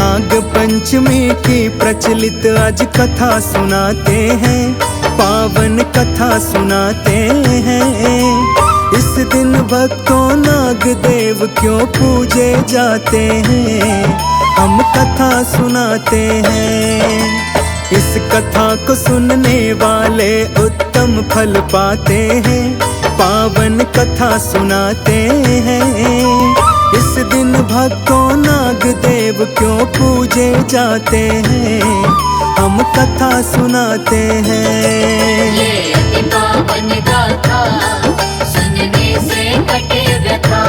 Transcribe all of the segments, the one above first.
नाग पंचमी की प्रचलित आज कथा सुनाते हैं, पावन कथा सुनाते हैं। इस दिन भक्तों नाग देव क्यों पूजे जाते हैं, हम कथा सुनाते हैं। इस कथा को सुनने वाले उत्तम फल पाते हैं, पावन कथा सुनाते हैं। इस दिन भक्तों नाग देव क्यों पूजे जाते हैं, हम कथा सुनाते हैं। ये अति पावन गाथा सुनने से कटे व्यथा,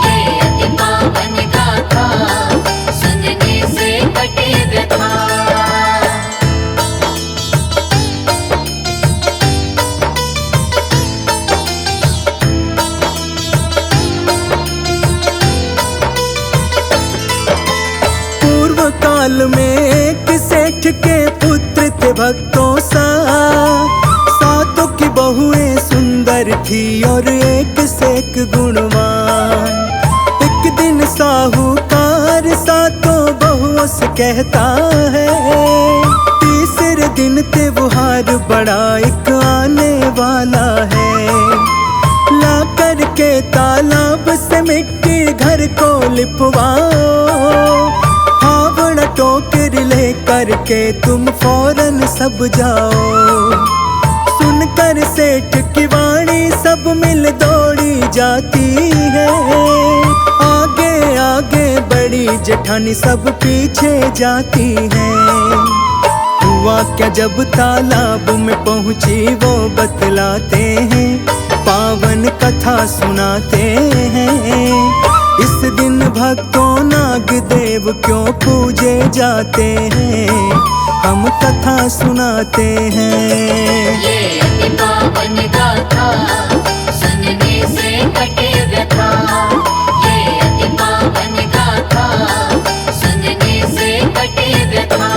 ये अति पावन गाथा सुनने से कटे व्यथा। काल में एक सेठ के पुत्र थे भक्तों सातों की बहुएं सुंदर थी और एक से एक गुणवान। एक दिन साहूकार सातों बहुओं से कहता है, तीसरे दिन त्योहार बड़ा एक आने वाला है। ला करके तालाब से मिट्टी घर को लिपवाओ, हावड़ा टोकरी ले करके तुम फौरन सब जाओ। सुनकर सेठ की वाणी सब मिल दौड़ी जाती है, आगे आगे बड़ी जेठानी सब पीछे जाती है। हुआ क्या जब तालाब में पहुंची वो बतलाते हैं, पावन कथा सुनाते हैं। इस दिन भक्तों नाग देव क्यों पूजे जाते हैं, हम कथा सुनाते हैं। ये अति पावन गाथा सुनने से कटे व्यथा, ये अति पावन गाथा सुनने से कटे व्यथा।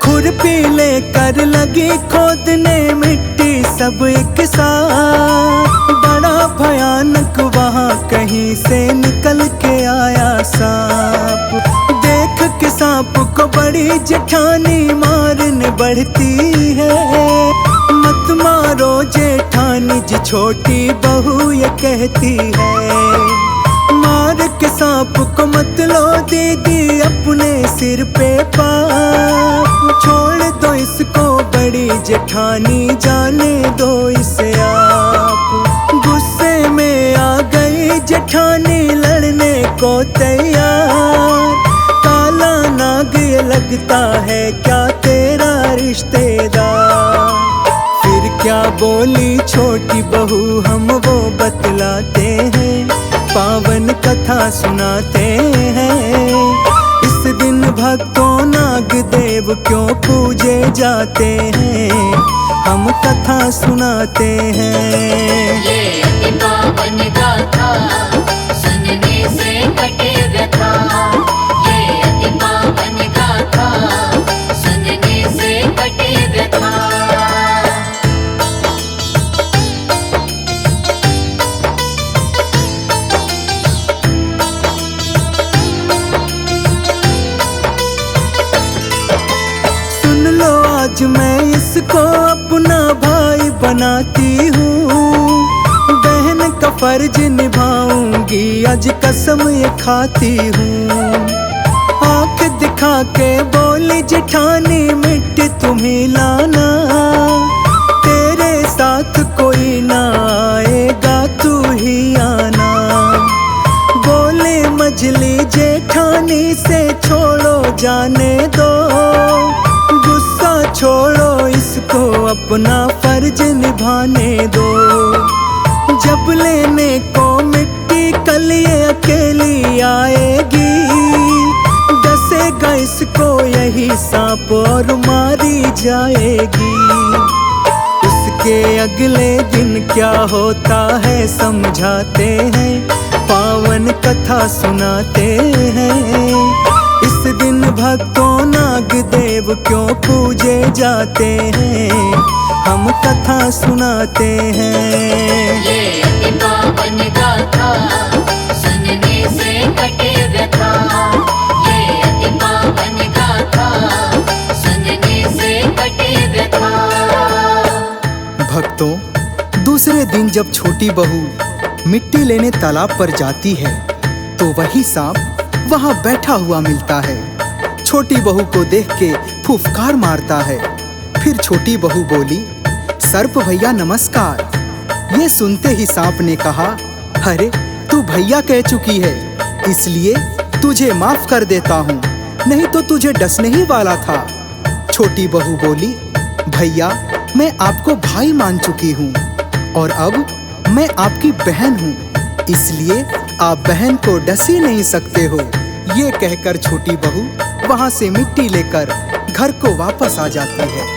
खुरपी लेकर लगी खोदने मिट्टी सब एक साथ, बड़ा भयानक वहाँ कहीं से निकल के आया सांप। देख के सांप को बड़ी जेठानी मारने बढ़ती है, मत मारो जेठानी जी छोटी बहू ये कहती है। मार के सांप को मत लो दीदी अपने सिर पे पाप, छोड़ दो इसको बड़ी जेठानी जाने दो इसे आप। गुस्से में आ गई जेठानी लड़ने को तैयार, काला नाग ये लगता है क्या तेरा रिश्तेदार। फिर क्या बोली छोटी बहू हम वो बतलाते हैं, पावन कथा सुनाते हैं। इस दिन भक्तों नाग देव क्यों पूजे जाते हैं, हम कथा सुनाते हैं। ये अति पावन गाथा सुनने से कटे व्यथा, ये अति पावन गाथा सुनने से कटे व्यथा। आज मैं इसको अपना भाई बनाती हूँ, बहन का फर्ज निभाऊंगी आज कसम ये खाती हूँ। आँख दिखा के बोली जेठानी मिट्टी तुम्ही लाना, तेरे साथ कोई ना आएगा तू ही आना। बोले मझली जेठानी से छोड़ो जाने दो, गुस्सा छोड़ो इसको अपना फर्ज निभाने दो। जब लेने को मिट्टी कल ये अकेली आएगी, डसेगा इसको यही सांप और मारी जाएगी। उसके अगले दिन क्या होता है समझाते हैं, पावन कथा सुनाते हैं। इस दिन भक्तों नाग देव क्यों पूजे जाते हैं, हम कथा सुनाते हैं। ये अति पावन गाथा सुनने से कटे व्यथा। ये अति पावन गाथा सुनने से कटे व्यथा। भक्तों, दूसरे दिन जब छोटी बहू मिट्टी लेने तालाब पर जाती है तो वही सांप वहां बैठा हुआ मिलता है। छोटी बहू को देख के फुफकार मारता है। फिर छोटी बहू बोली, सर्प भैया नमस्कार। ये सुनते ही सांप ने कहा, अरे तू भैया कह चुकी है, इसलिए तुझे माफ कर देता हूँ, नहीं तो तुझे डसने ही वाला था। छोटी बहू बोली, भैया मैं आपको भाई मान चुकी हूँ और अब मैं आपकी बहन हूँ, इसलिए आप बहन को डस ही नहीं सकते हो। ये कहकर छोटी बहू वहाँ से मिट्टी लेकर घर को वापस आ जाती है।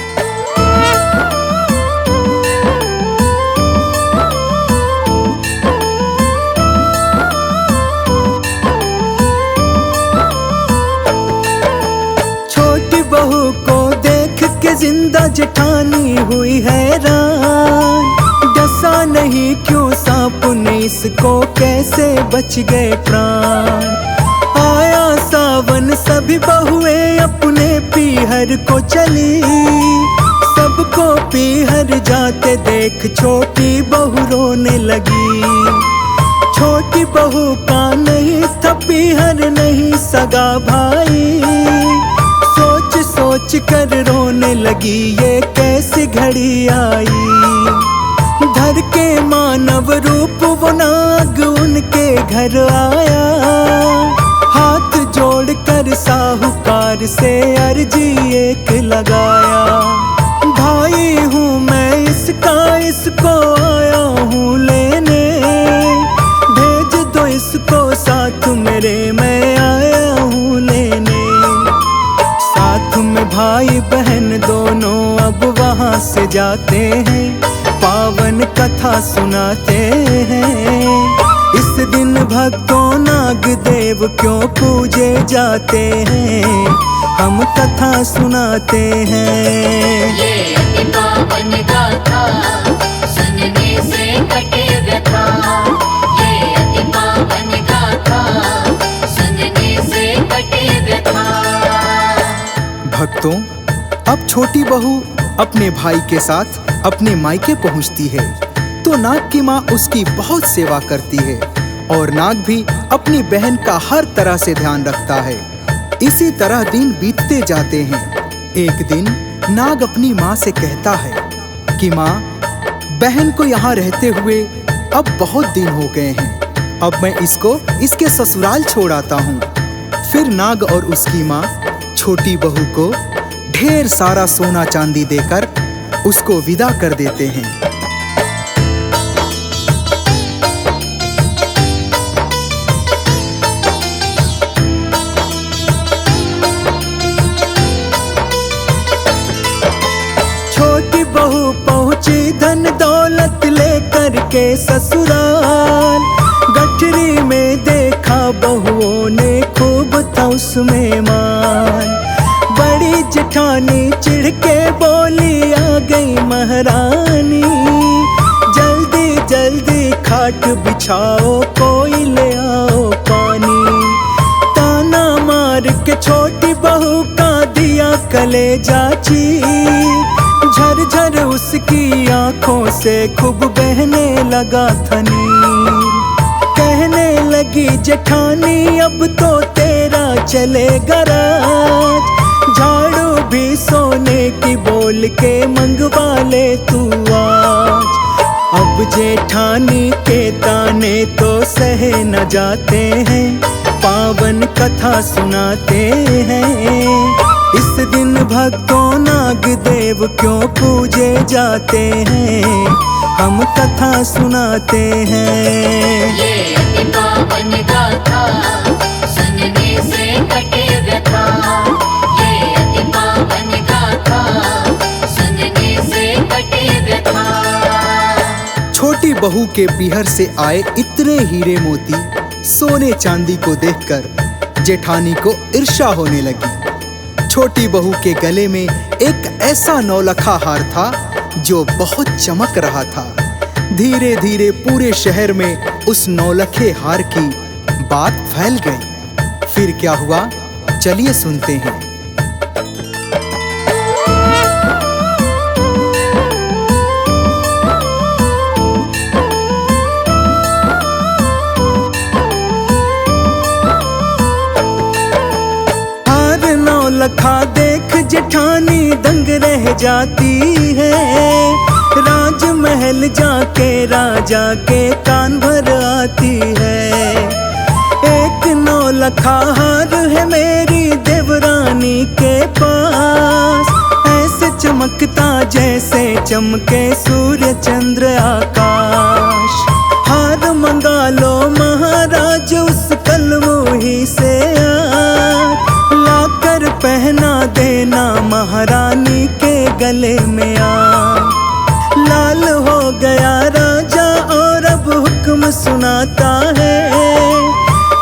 छोटी बहू को देख के जिंदा जेठानी हुई हैरान, डसा नहीं क्यों सांप ने इसको, कैसे बच गए प्राण। आया सावन सभी बहुएं अपने पीहर को चली, सबको पीहर जाते देख छोटी बहू रोने लगी। छोटी बहू का नहीं था पीहर, नहीं सगा भाई, सोच सोच कर रोने लगी, ये कैसी घड़ी आई। धर के मानव रूप वो नाग उनके घर आया, हाथ जोड़कर साहूकार से अर्जी एक लगाया। भाई हूँ मैं इसका, इसको आया हूँ लेने, भेज दो इसको साथ मेरे, मैं आया हूँ लेने। साथ में भाई बहन दोनों अब वहाँ से जाते हैं, पावन कथा सुनाते हैं। इस दिन भक्तों नाग देव क्यों पूजे जाते हैं, हम कथा सुनाते हैं। ये अति पावन गाथा सुनने से कटे व्यथा। ये अति पावन गाथा सुनने से कटे व्यथा। भक्तों, अब छोटी बहू अपने भाई के साथ अपने मायके पहुंचती है तो नाग की माँ उसकी बहुत सेवा करती है और नाग भी अपनी बहन का हर तरह से ध्यान रखता है। इसी तरह दिन बीतते जाते हैं। एक दिन नाग अपनी माँ से कहता है कि माँ, बहन को यहाँ रहते हुए अब बहुत दिन हो गए हैं, अब मैं इसको इसके ससुराल छोड़ आता हूँ। फिर नाग और उसकी माँ छोटी बहू को ढेर सारा सोना चांदी देकर उसको विदा कर देते हैं। छोटी बहू पहुंची धन दौलत लेकर के ससुराल, गठरी में देखा बहुओं ने खूब था उसमें मान। बड़ी जेठानी चिढ़ के बोली, आ गई महारानी, जल्दी जल्दी खाट बिछाओ, कोई ले आओ पानी। ताना मार के छोटी बहू का दिया कलेजा चीर, झरझर उसकी आंखों से खूब बहने लगा था नीर। कहने लगी जेठानी, अब तो तेरा चलेगा राज, झाड़ू भी सोने की बोल के मंगवा ले तू आज। अब जेठानी के ताने तो सहे न जाते हैं, पावन कथा सुनाते हैं। इस दिन भक्तों नाग देव क्यों पूजे जाते हैं, हम कथा सुनाते हैं। ये अति पावन गाथा सुनने से कटे व्यथा। ये अति पावन गाथा सुनने से कटे व्यथा। छोटी बहू के पीहर से आए इतने हीरे मोती सोने चांदी को देखकर जेठानी को ईर्ष्या होने लगी। छोटी बहू के गले में एक ऐसा नौलखा हार था जो बहुत चमक रहा था। धीरे धीरे पूरे शहर में उस नौलखे हार की बात फैल गई। फिर क्या हुआ, चलिए सुनते हैं। लखा देख जेठानी दंग रह जाती है। राजमहल जाके राजा के कान भर आती है। एक नौलखा हार है मेरी देवरानी के पास, ऐसे चमकता जैसे चमके सूर्य चंद्र आकाश। हार मंगा लो महाराज उस कलमोही से लाकर पहना देना महारानी के गले में आ। लाल हो गया राजा और अब हुक्म सुनाता है।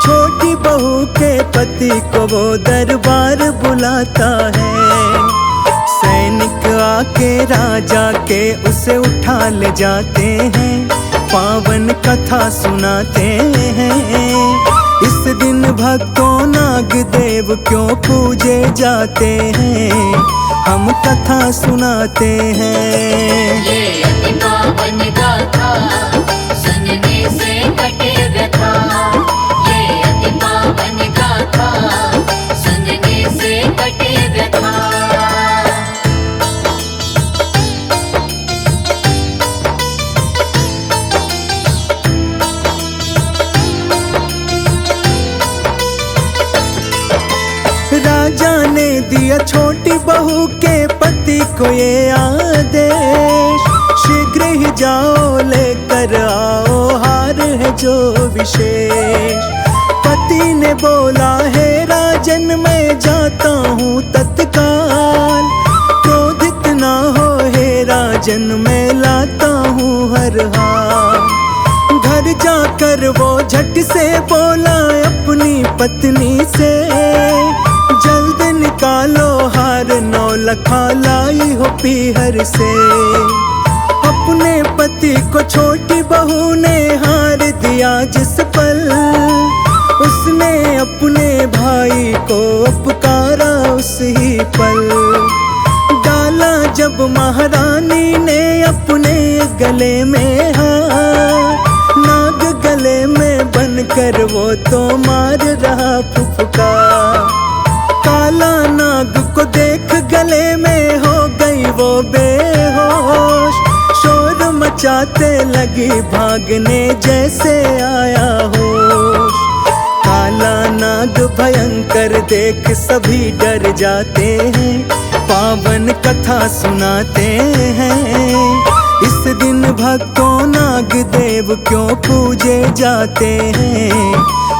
छोटी बहू के पति को वो दरबार बुलाता है। सैनिक आके राजा के उसे उठा ले जाते हैं, पावन कथा सुनाते हैं। इस दिन भक्तों नाग देव क्यों पूजे जाते हैं, हम कथा सुनाते हैं। ये अति पावन गाथा सुनने से कटे व्यथा। ये अति पावन गाथा सुनने से कटे व्यथा। राजा ने दिया छोटी बहू के पति को ये आदेश, शीघ्र ही जाओ लेकर आओ हार है जो विशेष। पति ने बोला है राजन मैं जाता हूँ तत्काल, क्रोधित ना हो हे राजन मैं लाता हूँ हर हाल। घर जाकर वो झट से बोला अपनी पत्नी से, जल्द निकालो हार नौलखा लाई हो पीहर से। अपने पति को छोटी बहू ने हार दिया जिस पल, उसने अपने भाई को पुकारा उस ही पल। डाला जब महारानी ने अपने गले में हार, नाग गले में बनकर वो तो मार रहा फुफकार। काला नाग को देख गले में हो गई वो बेहोश, शोर मचाते लगी भागने जैसे आया होश। काला नाग भयंकर देख सभी डर जाते हैं, पावन कथा सुनाते हैं। इस दिन भक्तों नाग देव क्यों पूजे जाते हैं,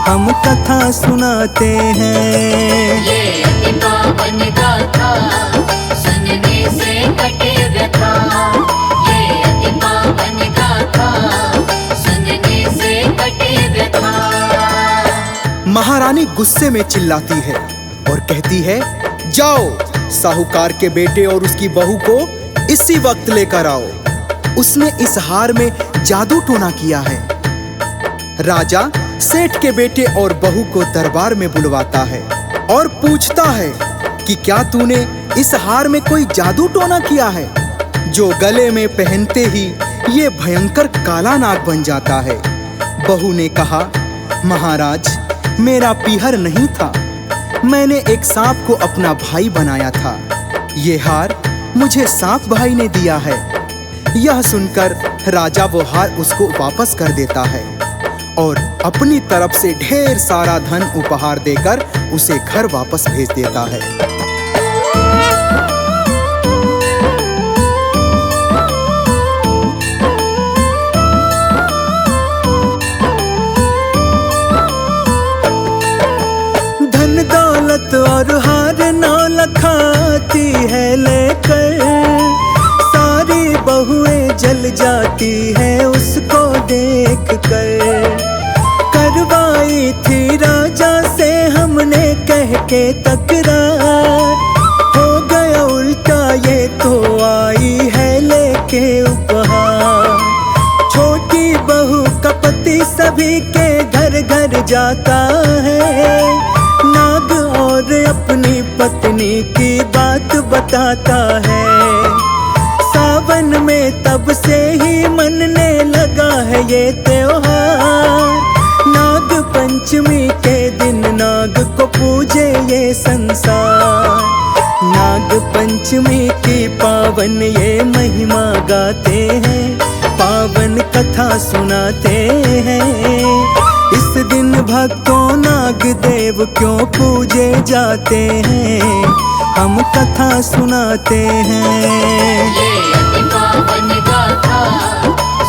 हम कथा सुनाते हैं। ये अति पावन गाथा सुनने से कटे व्यथा। ये अति पावन गाथा सुनने से कटे व्यथा। महारानी गुस्से में चिल्लाती है और कहती है, जाओ साहूकार के बेटे और उसकी बहू को इसी वक्त लेकर आओ। उसने इस हार में जादू टोना किया है। राजा सेठ के बेटे और बहू को दरबार में बुलवाता है और पूछता है कि क्या तूने इस हार में कोई जादू टोना किया है, जो गले में पहनते ही ये भयंकर काला नाग बन जाता है। बहू ने कहा, महाराज मेरा पीहर नहीं था, मैंने एक सांप को अपना भाई बनाया था। ये हार मुझे सांप भाई ने दिया है। यह सुनकर राजा वो हार उसको वापस कर देता है और अपनी तरफ से ढेर सारा धन उपहार देकर उसे घर वापस भेज देता है। धन दौलत और हार नौलखा आती है लेकर, सारी बहुएं जल जाती है उसको देख कर। करवाई थी राजा से हमने के तकरार, हो गया उल्टा ये तो आई है लेके उपहार। छोटी बहू का पति सभी के घर घर जाता है, नाग और अपनी पत्नी की बात बताता है। सावन में तब से ही मनने लगा है ये त्योहार, नाग पंचमी के दिन नाग को पूजे ये संसार। नाग पंचमी की पावन ये महिमा गाते हैं, पावन कथा सुनाते हैं। इस दिन भक्तों नाग देव क्यों पूजे जाते हैं, हम कथा सुनाते हैं। ये अति पावन गाथा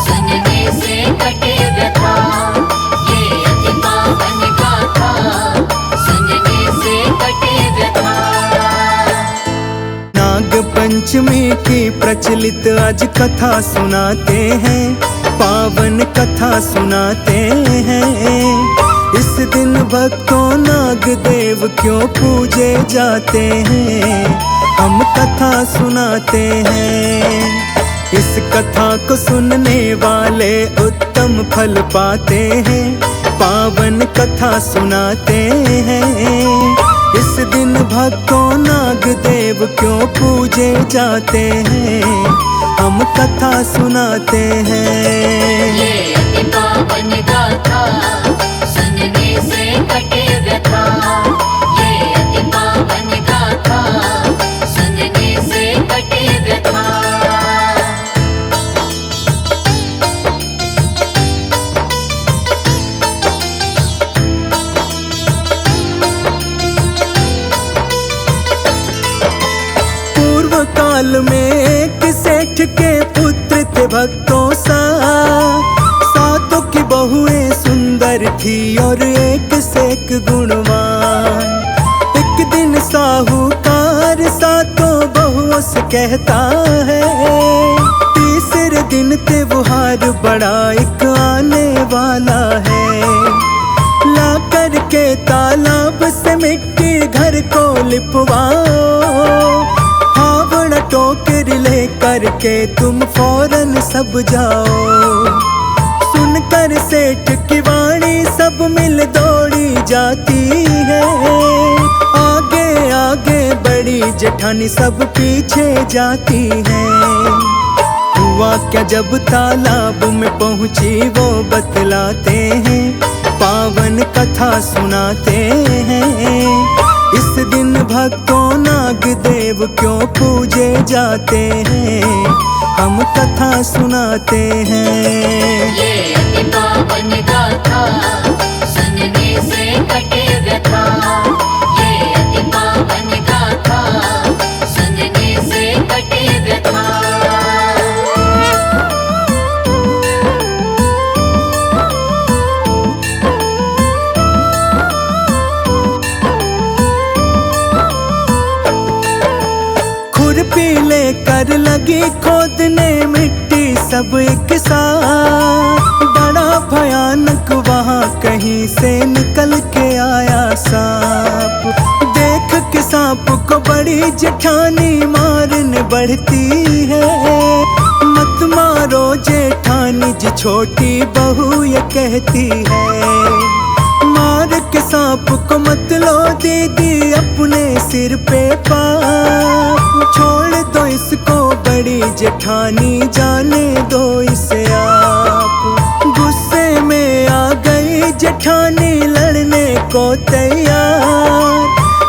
सुनने से कटे व्यथा, ये अति पावन गाथा सुनने से कटे व्यथा। नाग पंचमी की प्रचलित आज कथा सुनाते हैं, पावन कथा सुनाते हैं। इस दिन भक्तों नाग देव क्यों पूजे जाते हैं, हम कथा सुनाते हैं। इस कथा को सुनने वाले उत्तम फल पाते हैं, पावन कथा सुनाते हैं। इस दिन भक्तों नाग देव क्यों पूजे जाते हैं, हम कथा सुनाते हैं। ये अति पावन गाथा सुनने से कटे व्यथा, ये अति पावन गाथा सुनने से कटे व्यथा। पूर्व काल में एक सेठ के पुत्र थे भक्तों सा, सातों की बहुएं सुंदर थी और एक से एक गुणवान। एक दिन साहूकार सातों बहुओं से कहता है, तीसरे दिन त्योहार बड़ा एक आने वाला है। ला करके तालाब से मिट्टी घर को लिपवाओ, हावड़ा टोकरी ले करके तुम फौरन सब जाओ। सुनकर सेठ की वाणी सब मिल दौड़ी जाती है, आगे आगे बड़ी जेठानी सब पीछे जाती है। हुआ क्या जब तालाब में पहुंची वो बतलाते हैं, पावन कथा सुनाते हैं। इस दिन भक्तों नाग देव क्यों पूजे जाते हैं, हम कथा सुनाते हैं। ये अति पावन गाथा सुनने से कटे व्यथा, ये अति पावन गाथा सुनने से कटे व्यथा। खुरपी लेकर लगी खोदने मिट्टी सब एक साथ, बड़ा भयानक वहाँ कहीं से निकल के आया सांप। देख के सांप को बड़ी जेठानी मारने बढ़ती है, मत मारो जेठानी जी छोटी बहू ये कहती है। मार के सांप को मत लो दीदी अपने सिर पे पाप, छोड़ दो इसको बड़ी जेठानी जाने दो इसे आप। गुस्से में आ गई जेठानी लड़ने को तैयार,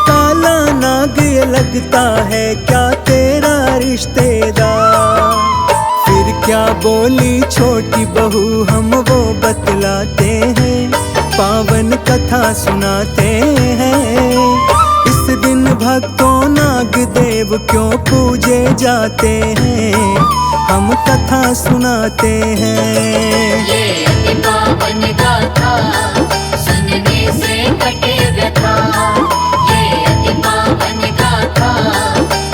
काला नाग ये लगता है क्या तेरा रिश्तेदार। फिर क्या बोली छोटी बहू हम वो बतलाते हैं, पावन कथा सुनाते हैं। इस दिन भक्तों नाग देव क्यों पूजे जाते हैं, हम कथा सुनाते हैं। ये अति पावन गाथा सुनने से कटे व्यथा, ये अति पावन गाथा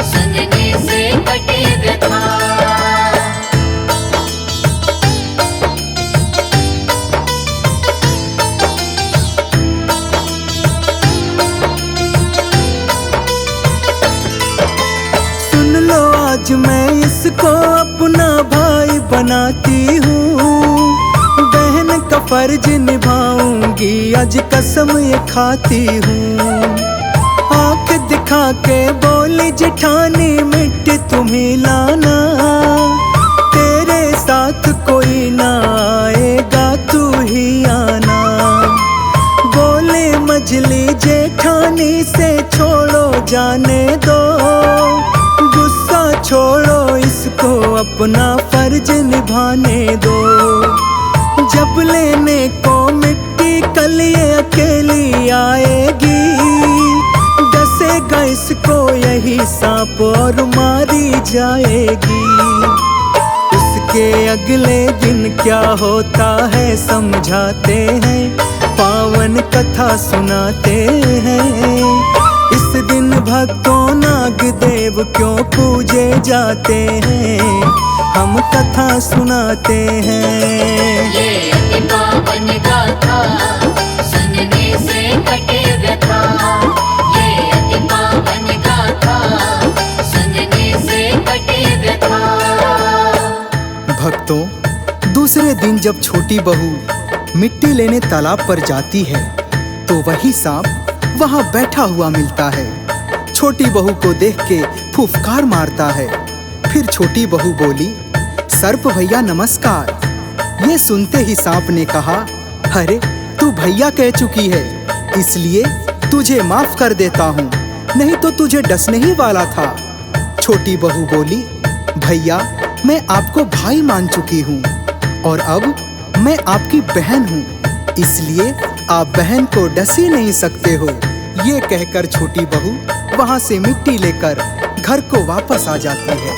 सुनने से कटे व्यथा। आज मैं इसको अपना भाई बनाती हूँ। बहन का फर्ज निभाऊंगी, आज कसम ये खाती हूँ। आंख दिखा के बोली जेठानी मिट्टी तुम्हें लाना, तेरे साथ कोई ना आएगा तू ही आना। बोले मझली जेठानी से छोड़ो जाने दो, गुस्सा छोड़ो इसको अपना फर्ज निभाने दो। जब लेने को मिट्टी कल ये अकेली आएगी, डसेगा इसको यही सांप और मारी जाएगी। उसके अगले दिन क्या होता है समझाते हैं, पावन कथा सुनाते हैं। इस दिन भक्तों नाग देव क्यों पूजे जाते हैं, हम कथा सुनाते हैं। ये अति पावन गाथा सुनने से कटे व्यथा। ये अति पावन गाथा सुनने से कटे व्यथा। भक्तों, दूसरे दिन जब छोटी बहू मिट्टी लेने तालाब पर जाती है तो वही सांप वहां बैठा हुआ मिलता है। छोटी बहू को देख के फुफकार मारता है। फिर छोटी बहू बोली, सर्प भैया नमस्कार। ये सुनते ही सांप ने कहा, अरे तू भैया कह चुकी है, इसलिए तुझे माफ कर देता हूँ, नहीं तो तुझे डसने ही वाला था। छोटी बहू बोली, भैया मैं आपको भाई मान चुकी हूँ और अब मैं आपकी बहन हूँ, इसलिए आप बहन को डस ही नहीं सकते हो। ये कहकर छोटी बहू वहाँ से मिट्टी लेकर घर को वापस आ जाती है।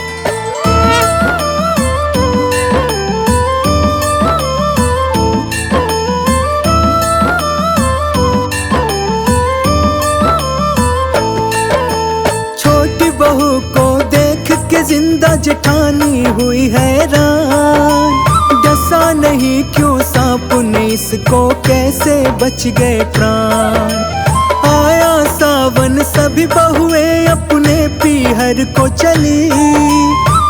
छोटी बहू को देख के जिंदा जेठानी हुई हैरान, डसा नहीं क्यों सांप ने इसको, कैसे बच गए प्राण। आया सावन सभी बहुएं अपने पीहर को चली,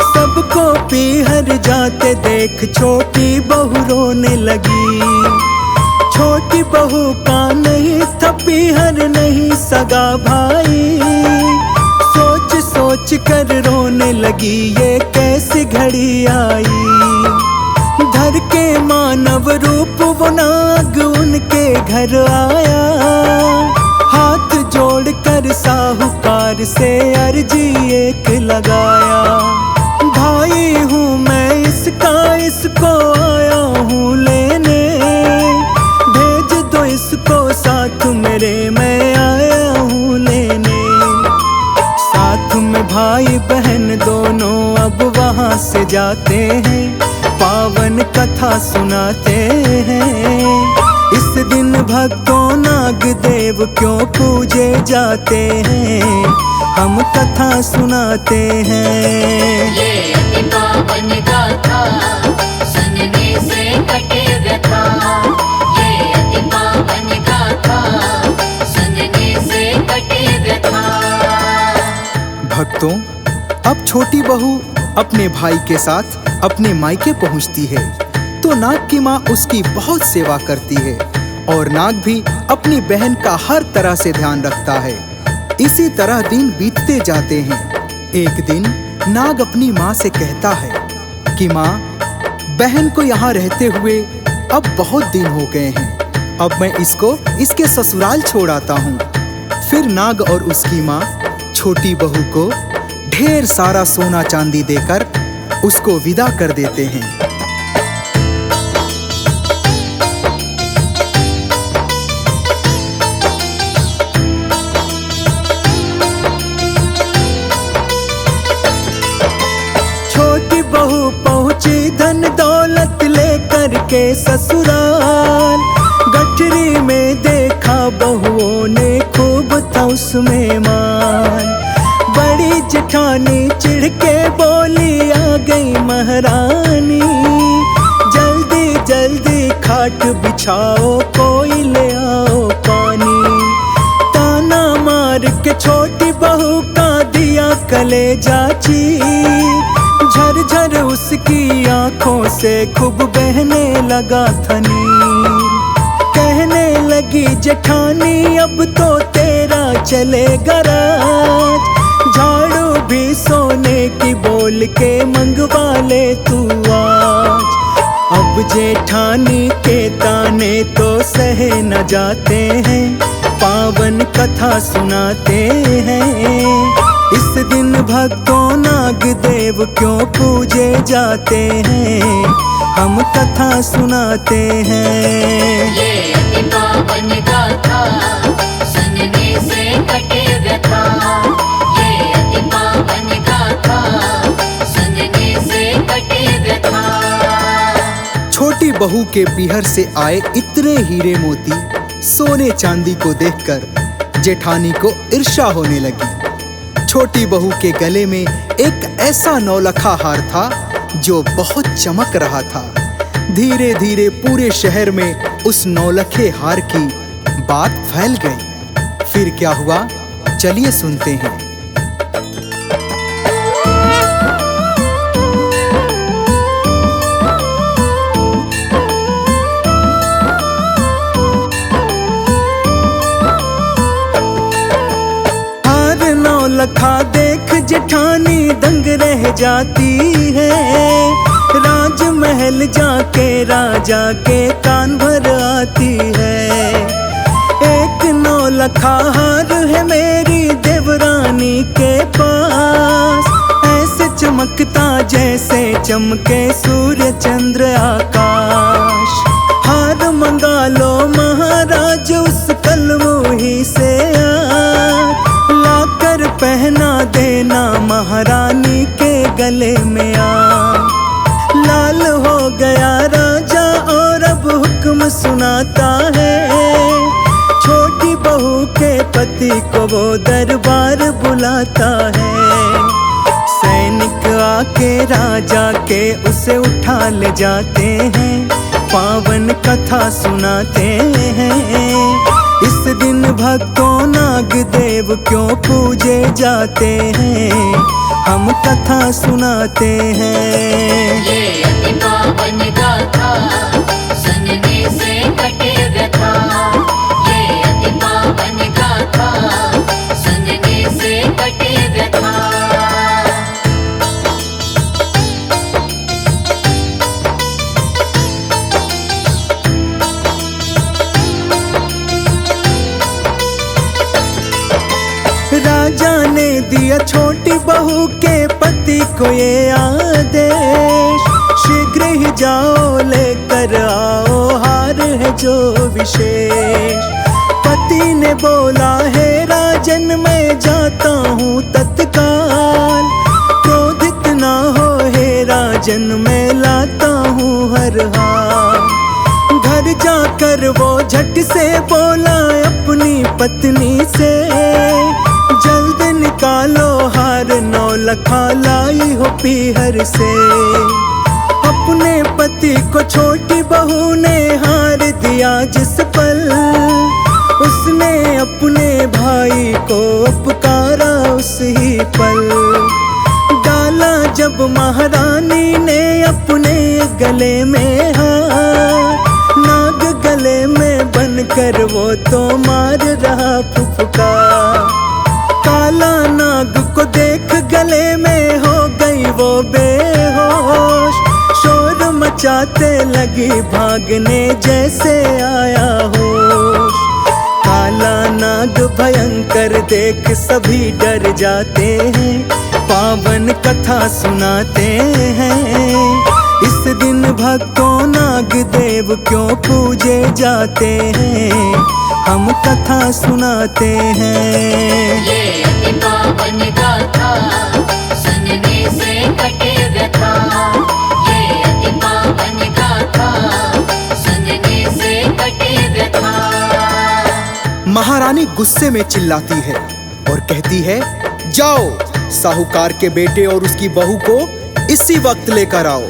सबको पीहर जाते देख छोटी बहू रोने लगी। छोटी बहू का नहीं था पीहर नहीं सगा भाई, सोच सोच कर रोने लगी ये कैसी घड़ी आई। धर के मानव रूप वो नाग उनके घर आया, हाथ जोड़ कर साहूकार से अर्जी एक लगाया। भाई हूँ मैं इसका, इसको आया हूँ लेने, भेज दो इसको साथ मेरे, मैं आया हूँ लेने। साथ में भाई बहन दोनों अब वहाँ से जाते हैं, पावन कथा सुनाते हैं। इस दिन भक्तों नाग देव क्यों पूजे जाते हैं, हम कथा सुनाते हैं। ये अति पावन गाथा सुनने से कटे व्यथा। ये अति पावन गाथा सुनने से कटे व्यथा। भक्तों, अब छोटी बहू अपने भाई के साथ अपने मायके पहुंचती है तो नाग की माँ उसकी बहुत सेवा करती है और नाग भी अपनी बहन का हर तरह से ध्यान रखता है। इसी तरह दिन बीतते जाते हैं। एक दिन नाग अपनी माँ से कहता है कि माँ, बहन को यहाँ रहते हुए अब बहुत दिन हो गए हैं, अब मैं इसको इसके ससुराल छोड़ आता हूँ। फिर नाग और उसकी माँ छोटी बहू को ढेर सारा सोना चांदी देकर उसको विदा कर देते हैं। छोटी बहू पहुंची धन दौलत लेकर के ससुराल, गठरी में देखा बहुओं ने खूब था उसमें मान। बड़ी जेठानी चिढ़ के बोली आ गई महारानी, जल्दी जल्दी खाट बिछाओ कोई ले आओ पानी। ताना मार के छोटी बहू का दिया कलेजा चीर। झरझर उसकी आंखों से खूब बहने लगा था नीर। कहने लगी जेठानी अब तो तेरा चलेगा राज। झाड़ू भी सोने की बोल के मंगवा ले तू आज। अब जेठानी के ताने तो सहे न जाते हैं, पावन कथा सुनाते हैं। इस दिन भक्तों नाग देव क्यों पूजे जाते हैं, हम कथा सुनाते हैं। ये अति पावन गाथा सुनने से कटे व्यथा। ये अति पावन गाथा सुनने से कटे व्यथा। छोटी बहू के पीहर से आए इतने हीरे मोती सोने चांदी को देखकर जेठानी को ईर्ष्या होने लगी। छोटी बहू के गले में एक ऐसा नौलखा हार था जो बहुत चमक रहा था। धीरे धीरे पूरे शहर में उस नौलखे हार की बात फैल गई। फिर क्या हुआ, चलिए सुनते हैं। लखा देख जेठानी दंग रह जाती है। राजमहल जाके राजा के कान भर आती है। एक नौलखा हार है मेरी देवरानी के पास। ऐसे चमकता जैसे चमके सूर्य चंद्र आकाश। हार मंगा लो महाराज उस कलमुही से लाकर पहना देना महारानी के गले में आ। लाल हो गया राजा और अब हुक्म सुनाता है। छोटी बहू के पति को वो दरबार बुलाता है। सैनिक आके राजा के उसे उठा ले जाते हैं, पावन कथा सुनाते हैं। इस दिन भक्तों नाग देव क्यों पूजे जाते हैं, हम कथा सुनाते हैं। ये अति पावन गाथा सुनने से कटे व्यथा। ये अति पावन गाथा सुनने से कटे व्यथा। राजा ने दिया छोटी बहू के पति को ये आदेश। शीघ्र ही जाओ लेकर आओ हार है जो विशेष। पति ने बोला है राजन मैं जाता हूँ तत्काल। क्रोधित ना हो हे राजन मैं लाता हूँ हर हाल। घर जाकर वो झट से बोला अपनी पत्नी से, जल्द निकालो हार नौलखा लाई हो पीहर से। अपने पति को छोटी बहू ने हार दिया जिस पल, उसने अपने भाई को पुकारा उस ही पल। डाला जब महारानी ने अपने गले में हार, नाग गले में बनकर वो तो मार रहा फुफकार। काला नाग को देख गले में हो गई वो बेहोश। शोर मचाते लगी भागने जैसे आया होश। काला नाग भयंकर देख सभी डर जाते हैं, पावन कथा सुनाते हैं। इस दिन भक्तों नाग देव क्यों पूजे जाते हैं, हम कथा सुनाते हैं। ये अति पावन गाथा सुनने से कटे व्यथा। ये अति पावन गाथा सुनने से कटे व्यथा। महारानी गुस्से में चिल्लाती है और कहती है, जाओ साहूकार के बेटे और उसकी बहू को इसी वक्त लेकर आओ।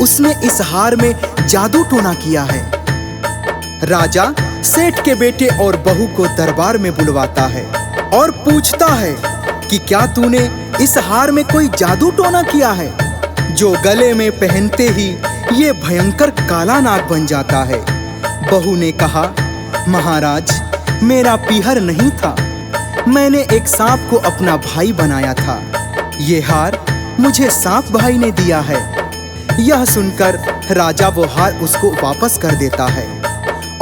उसने इस हार में जादू टोना किया है। राजा सेठ के बेटे और बहू को दरबार में बुलवाता है और पूछता है कि क्या तूने इस हार में कोई जादू टोना किया है, जो गले में पहनते ही ये भयंकर काला नाग बन जाता है। बहू ने कहा, महाराज, मेरा पीहर नहीं था, मैंने एक सांप को अपना भाई बनाया था। ये हार मुझे सांप भाई ने दिया है। यह सुनकर राजा वो हार उसको वापस कर देता है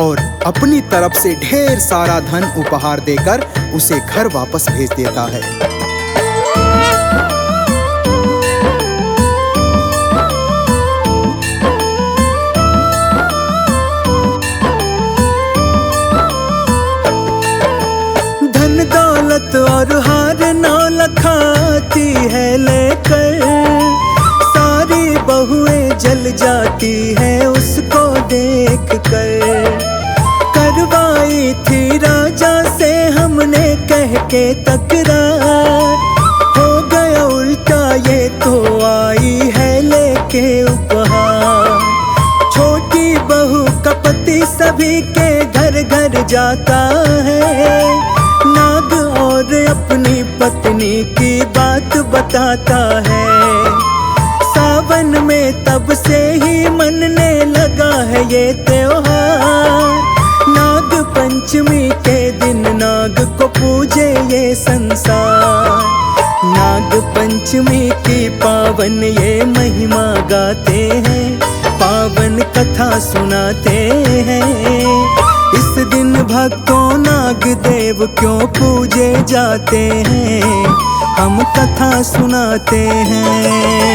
और अपनी तरफ से ढेर सारा धन उपहार देकर उसे घर वापस भेज देता है। धन दौलत और हार नौलख आती है लेकर, सारी बहुएं जल जाती है उसको देख कर। करवाई थी राजा से हमने कह के तकरार, हो गया उल्टा ये तो आई है लेके उपहार। छोटी बहू का पति सभी के घर घर जाता है, नाग और अपनी पत्नी की बात बताता है। सावन में तब से ही मनने लगा है ये त्योहार, नाग पंचमी के दिन नाग को पूजे ये संसार। नाग पंचमी की पावन ये महिमा गाते हैं, पावन कथा सुनाते हैं। इस दिन भक्तों नाग देव क्यों पूजे जाते हैं, हम कथा सुनाते हैं।